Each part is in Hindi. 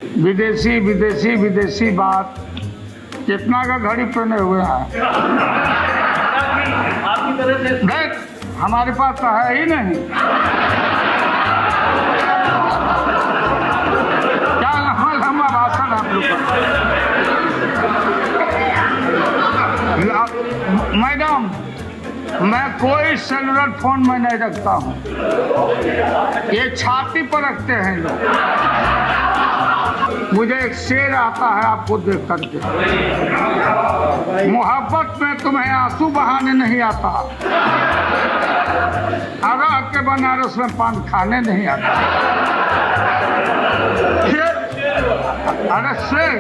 विदेशी विदेशी विदेशी बात कितना का घड़ी पहने हुए हैं। आपकी तरह से देख हमारे पास तो है ही नहीं। क्या लंबा लंबा भाषण आप लोग का। मैडम मैं कोई सेलुलर फोन में नहीं रखता हूँ, ये छाती पर रखते हैं लोग। मुझे एक शेर आता है आपको देख करके, मोहब्बत में तुम्हें आंसू बहाने नहीं आता, आरा के बनारस में पान खाने नहीं आता। अरे शेर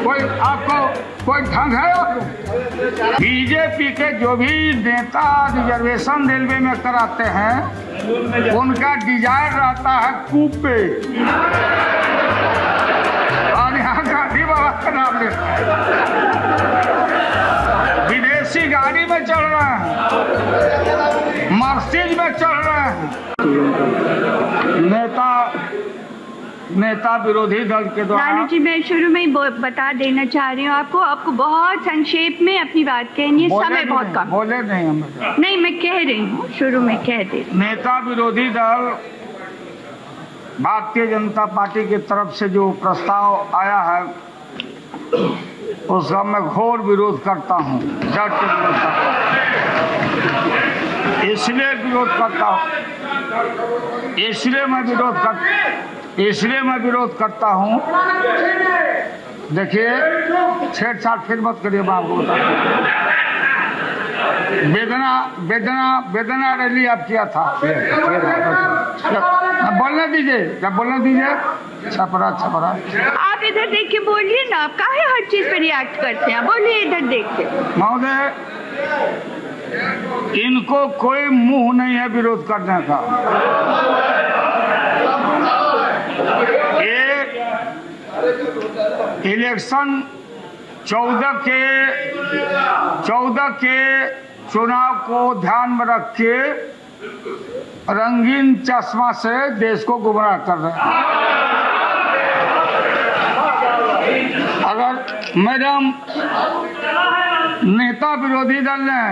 कोई आपको कोई ढंग है आपको। बीजेपी के जो भी नेता रिजर्वेशन रेलवे में कराते हैं उनका डिजायर रहता है कूपे, और यहाँ गांधी बाबा का नाम लेते हैं। विदेशी गाड़ी में चल रहे हैं, मर्सिडीज में चल रहे हैं। नेता विरोधी दल के द्वारा। रानू जी मैं शुरू में ही बता देना चाह रही हूँ आपको बहुत संक्षेप में अपनी बात कहनी है, समय बहुत कम। बोले नहीं हमें। नहीं मैं कह रही हूँ, शुरू में कह दे। नेता विरोधी दल भारतीय जनता पार्टी की तरफ से जो प्रस्ताव आया है उसका मैं घोर विरोध करता हूँ, डट के विरोध करता हूँ। इसलिए मैं विरोध करता हूँ। देखिए छेड़छाड़ फिर मत करिए, मैं आपको बताता हूँ। वेदना रैली आप किया था। बोलने दीजिए। छपरा आप इधर देख के बोलिए ना, आप काहे हर चीज पे रिएक्ट करते हैं, बोलिए इधर देख के। महोदय इनको कोई मुंह नहीं है विरोध करने का। ये इलेक्शन 14 के चुनाव को ध्यान में रख के रंगीन चश्मा से देश को गुमराह कर रहे हैं। अगर मैडम नेता विरोधी दल ने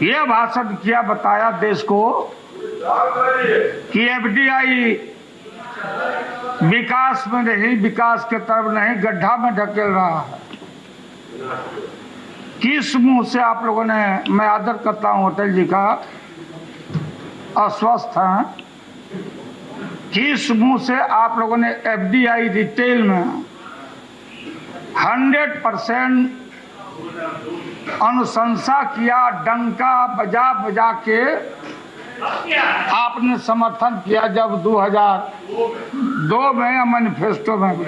यह भाषण किया, बताया देश को कि एफडीआई विकास में नहीं, विकास के तरफ नहीं, गड्ढा में ढकेल रहा है। किस मुंह से आप लोगों ने, मैं आदर करता हूं होटल जी का, अस्वस्थ हैं, किस मुंह से आप लोगों ने एफडीआई रिटेल में 100% अनुशंसा किया, डंका बजा के आपने समर्थन किया जब 2002 में या मैनिफेस्टो में भी।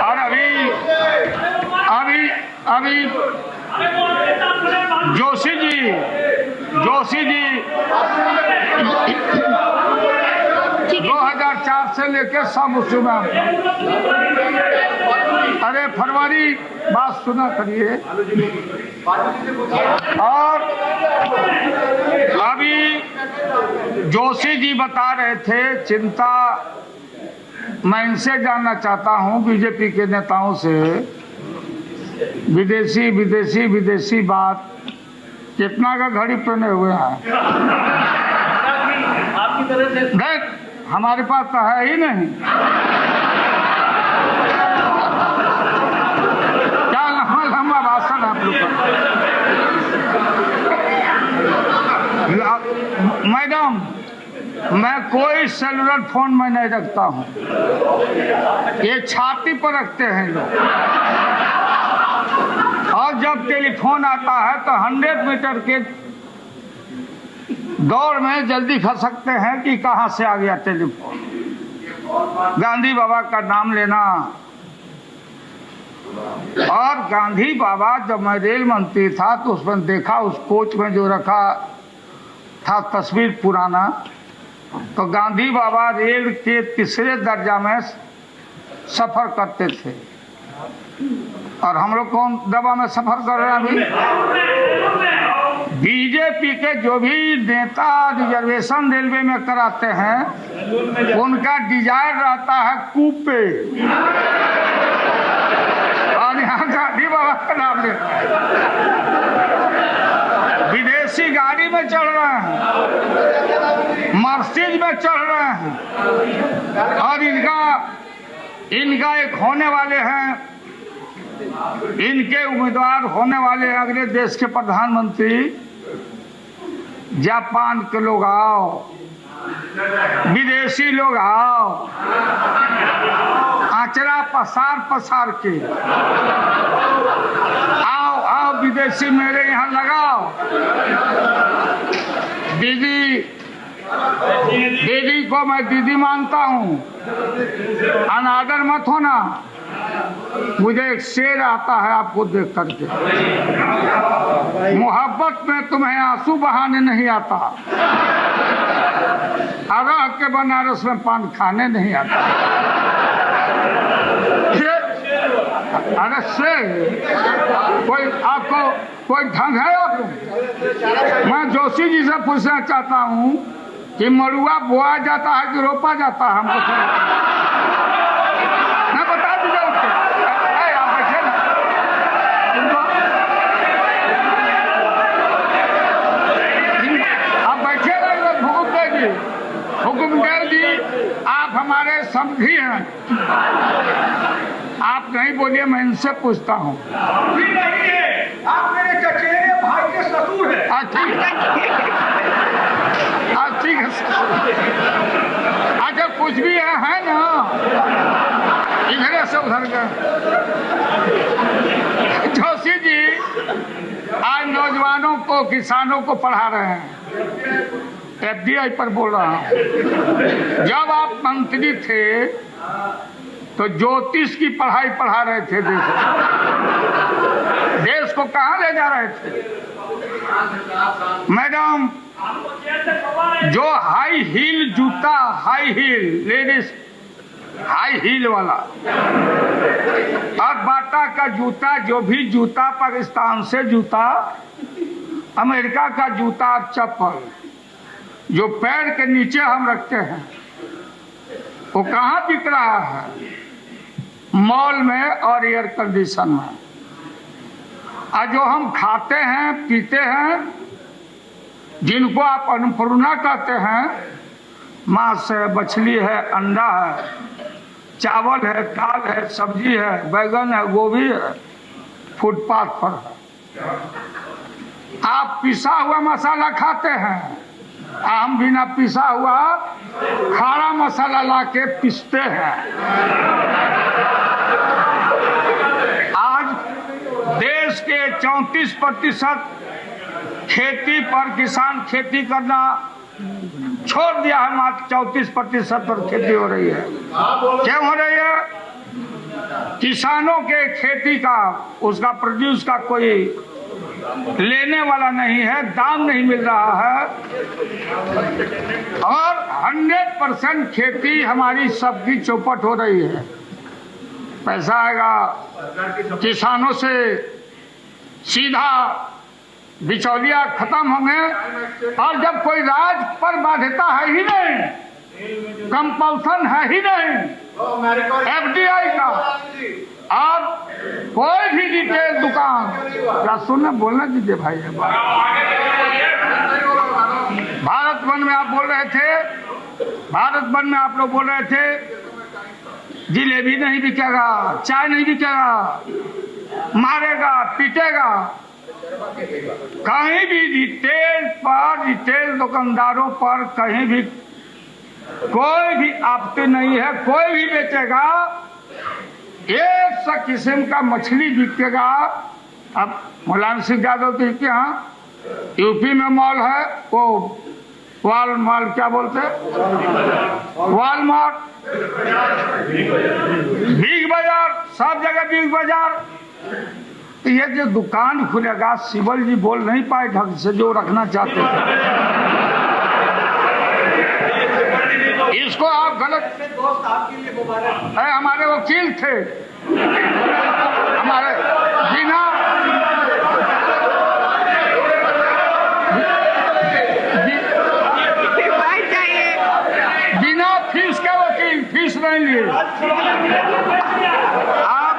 और अभी जोशी जी 2004 से लेके सब उसमें। अरे फरवरी बात सुना करिए। और अभी जोशी जी बता रहे थे, चिंता मैं इनसे जानना चाहता हूं, बीजेपी के नेताओं से, विदेशी बात कितना का घड़ी पहने हुए हैं। आपकी तरह से देख हमारे पास तो है ही नहीं। क्या लंबा भाषण आप लोग का। मैडम मैं कोई सेलुलर फोन में नहीं रखता हूँ, ये छाती पर रखते हैं लोग। और जब टेलीफोन आता है तो 100 मीटर के दौड़ में जल्दी खसकते हैं कि कहां से आ गया टेलीफोन। गांधी बाबा का नाम लेना। और गांधी बाबा, जब मैं रेल मंत्री था तो उसमें देखा, उस कोच में जो रखा था तस्वीर पुराना, तो गांधी बाबा रेल के 3रे दर्जा में सफर करते थे। और हम लोग कौन डब्बा में सफर कर रहे हैं अभी? बीजेपी के जो भी नेता रिजर्वेशन रेलवे में कराते हैं उनका डिजायर रहता है कूपे, और यहाँ गांधी बाबा का नाम लेता है। विदेशी गाड़ी में चढ़ रहे हैं, मर्सिडीज में चढ़ रहे हैं, और इनका एक होने वाले हैं, इनके उम्मीदवार होने वाले अगले देश के प्रधानमंत्री। जापान के लोग आओ, विदेशी लोग आओ, आचरा पसार पसार के आओ विदेशी मेरे यहाँ लगाओ। दीदी को मैं दीदी मानता हूँ, अनादर मत होना। मुझे एक शेर आता है आपको देख करके, मोहब्बत में तुम्हें आंसू बहाने नहीं आता, अरह के बनारस में पान खाने नहीं आता। अरे शेर कोई आपको कोई ढंग है आपको? मैं जोशी जी से पूछना चाहता हूँ कि मड़ुआ बोया जाता है कि रोपा जाता है? हमको मैं बता दीजिए उसको। आप बैठे ना, आप बैठे ना, हुकुमदेव जी आप हमारे समझी हैं, आप नहीं बोलिए, मैं इनसे पूछता हूँ। आप मेरे चचेरे भाई के ससुर हैं। ठीक है। अच्छा कुछ भी है ना, इधर से उधर गए। जोशी जी आज नौजवानों को, किसानों को पढ़ा रहे हैं, एफडीआई पर बोल रहा हूँ। जब आप मंत्री थे तो ज्योतिष की पढ़ाई पढ़ा रहे थे देश को कहाँ ले जा रहे थे? मैडम, जो हाई हील जूता, high heel ladies, high heel वाला, और बाटा का जूता, जो भी जूता, पाकिस्तान से जूता, अमेरिका का जूता, चप्पल, जो पैर के नीचे हम रखते हैं, वो कहाँ बिक रहा है? मॉल में और एयर कंडीशन में। और जो हम खाते हैं, पीते हैं, जिनको आप अन्नपूर्णा कहते हैं, मांस है, मछली है, अंडा है, चावल है, दाल है, सब्जी है, बैगन है, गोभी है, फुटपाथ पर है। आप पिसा हुआ मसाला खाते हैं, हम बिना पिसा हुआ खारा मसाला लाके पीसते हैं। आज देश के 34% खेती पर, किसान खेती करना छोड़ दिया है, मात्र 34% पर खेती हो रही है। क्यों हो रही है? किसानों के खेती का, उसका प्रोड्यूस का कोई लेने वाला नहीं है, दाम नहीं मिल रहा है, और 100% खेती हमारी सबकी चौपट हो रही है। पैसा आएगा किसानों से, सीधा बिचौलिया खत्म होंगे, और जब कोई राज पर बाध्यता है ही नहीं, कंपल्सन है ही नहीं एफडीआई का, अब कोई भी रिटेल दुकान, क्या सुनना बोलना दीजिए भाई। भारत बंद में आप बोल रहे थे, भारत बंद में आप लोग बोल रहे थे जिलेबी नहीं बिकेगा, चाय नहीं बिकेगा, मारेगा, पीटेगा। कहीं भी रिटेल पर, रिटेल दुकानदारों पर कहीं भी कोई भी आपत्ति नहीं है, कोई भी बेचेगा, एक सा किस्म का मछली बिकेगा। अब मुलायम सिंह यादव जी के यहाँ यूपी में मॉल है, वो वालमार्ट, क्या बोलते हैं, वालमार्ट, बिग बाजार, सब जगह बिग बाजार। ये जो दुकान खुलेगा, सिबल जी बोल नहीं पाए ढंग से जो रखना चाहते थे, इसको आप गलत। हमारे वकील थे, हमारे बिना सुन लिए आप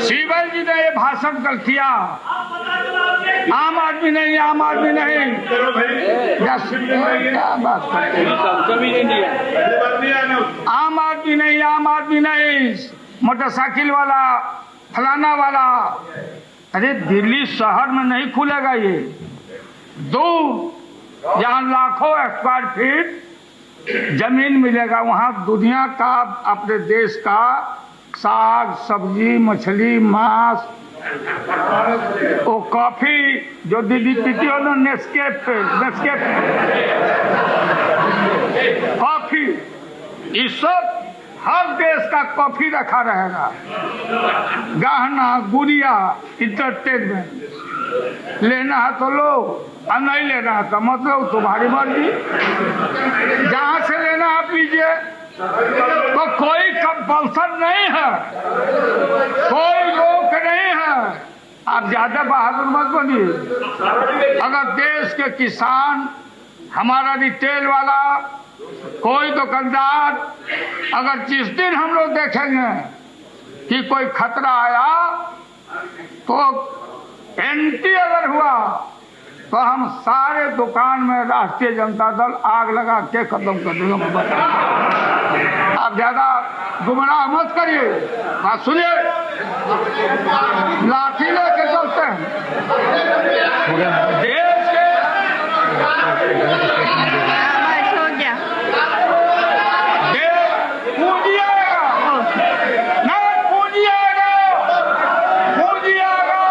शिवल जी ने ये भाषण कल किया, आम आदमी नहीं, आम आदमी नहीं, क्या बात करते हैं, आम आदमी नहीं, आम आदमी नहीं, मोटरसाइकिल वाला, फलाना वाला। अरे दिल्ली शहर में नहीं खुलेगा ये, दूर जहाँ लाखों स्क्वायर फीट जमीन मिलेगा, वहाँ दुनिया का, अपने देश का साग सब्जी, मछली, मांस, वो कॉफी जो दीदी पीती हो ना, नेस्केफे कॉफी, इस सब हर देश का कॉफी रखा रहेगा, गहना गुड़िया, इंटरटेनमेंट। लेना है तो लो, और नहीं लेना है तो मतलब तुम्हारी मर्जी, जहाँ से लेना है पीजिए, तो कोई कंपल्सन नहीं है, कोई रोक नहीं है। आप ज्यादा बहादुर मत बनिए। अगर देश के किसान, हमारा रिटेल वाला, कोई दुकानदार, अगर जिस दिन हम लोग देखेंगे कि कोई खतरा आया, तो एंटी अगर हुआ, तो हम सारे दुकान में राष्ट्रीय जनता दल आग लगा के खत्म कर देंगे। आप ज्यादा गुमराह मत करिए, बात सुनिए, लाठी लेके चलते हैं देश के। पूंजी आएगा, नहीं पूंजी आएगा, पूंजी आएगा,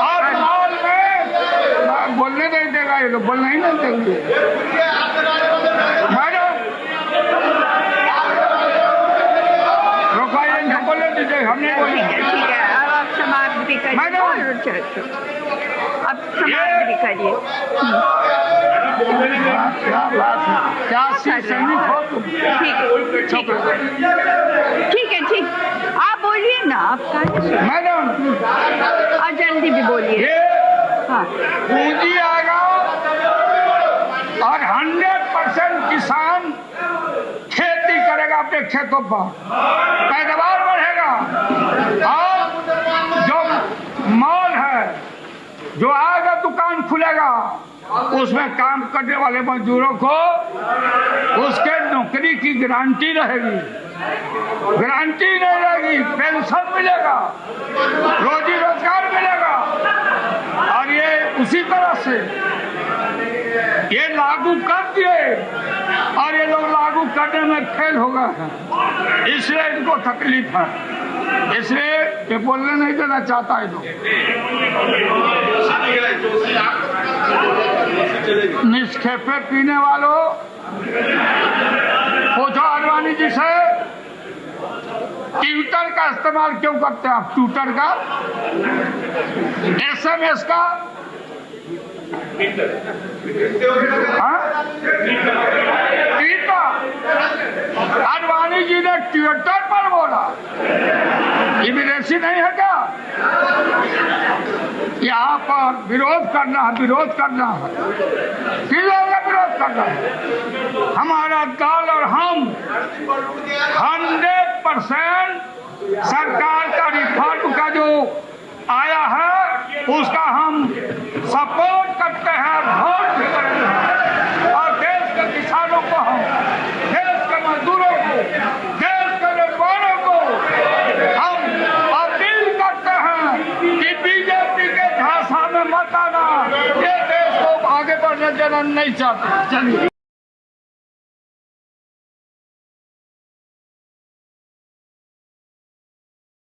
और माल में बोलने नहीं देगा, ये लोग बोलना ही नहीं देंगे। मैडम रोकाइए, इनको बोलने दीजिए, हम नहीं बोलेंगे। ठीक है, अब आप समाप्ति करिए, अब समाप्ति करिए। क्या बात है, क्या सैनिक हो तुम। ठीक है, ठीक, आप बोलिए ना, आप मैडम, और जल्दी भी बोलिए। हाँ, पूंजी आएगा और 100% किसान खेती करेगा अपने खेतों पर, पैदावार बढ़ेगा, और जो मॉल है, जो आएगा दुकान खुलेगा, उसमें काम करने वाले मजदूरों को उसके नौकरी की गारंटी रहेगी, गारंटी नहीं रहेगी, पेंशन मिलेगा, रोजी रोजगार मिलेगा। और ये उसी तरह से ये लागू कर दिए, और ये लोग लागू करने में फेल हो गए हैं, इसलिए इनको तकलीफ है, इसलिए ये बोलने नहीं देना चाहता है लोग। निष्खेपे पीने वालों, पूछो आडवाणी जी से, ट्विटर का इस्तेमाल क्यों करते हैं आप? ट्विटर का, SMS का, आडवाणी जी ने ट्विटर पर बोला, ये विदेशी नहीं है क्या? यहाँ पर विरोध करना है, विरोध करना है, किस जगह विरोध करना है? हमारा दल और हम 100% सरकार का रिफॉर्म का जो आया है उसका हम सपोर्ट करते हैं, वोट भी करेंगे, और देश के किसानों को, हम देश के मजदूरों को, देश के नौजवानों को हम अपील करते हैं कि बीजेपी के झांसा में मत आना, ये देश को आगे बढ़ने देना नहीं चाहते। चलिए।